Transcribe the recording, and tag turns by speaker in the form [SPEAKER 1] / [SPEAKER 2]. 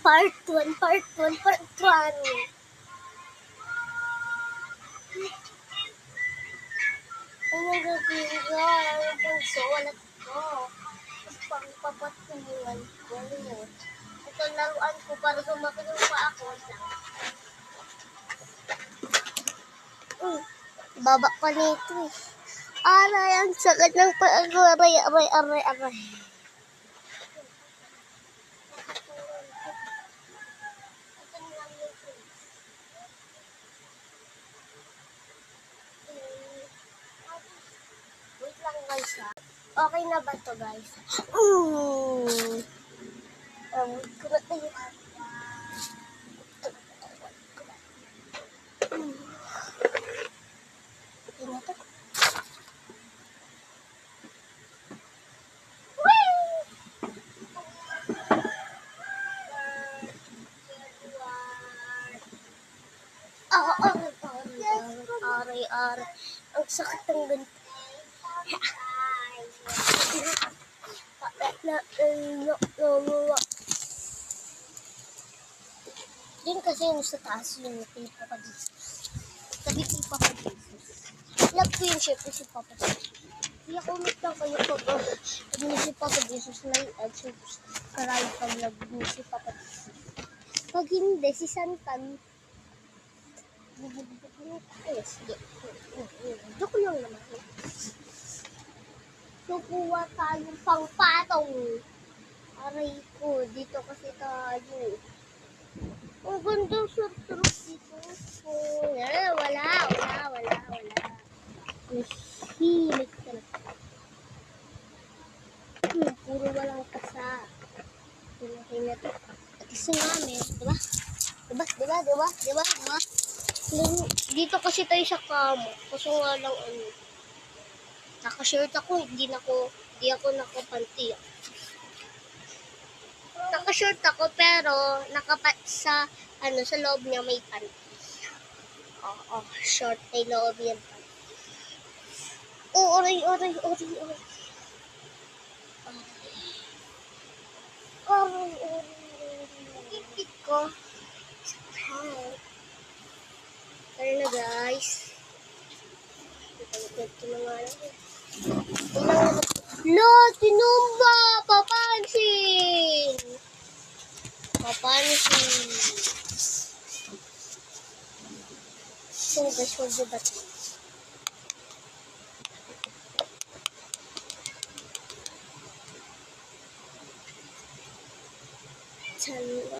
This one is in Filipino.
[SPEAKER 1] Part 1, part 1, part 1. Ano gagawin ko? Ano pang sulat ko? Pangpapatungan ko. Ito laruan ko para sumaki yung pa ako lang. Baba pa nito eh. Aray, ang sakit ng paago. Aray. Wait lang guys ha. Okay na ba to guys? Kumat na yun. Okay na to. Aray. Ang sakit ng ganito. Din kasi yung sa taas yung kay Papa Jesus. Sabi kay Papa Jesus. Love ko yung syempre si Papa Jesus. Kaya kumit lang kayo pag si Papa Jesus na yung karay pag love ni si Papa Jesus. Pag hindi, si Santan. Joke lang naman. Kukuha tayong pangpatong. Aray ko, dito kasi tayo. Ang ganda sa truck dito. Wala. Nahimik ka na. Puro walang kasa. Pinahin na ito. At isa namin, diba? Dito kasi tayo sa kamo. Kaso nga lang naka-shirt ako, hindi ako nakapanty. Naka-shirt ako pero sa loob niya may panty. Short ay loob yan panty. Oray. Aray ko. Tara na guys. Ito na nga lang. Lo, tinumba! Papansin! So guys, huwag ba?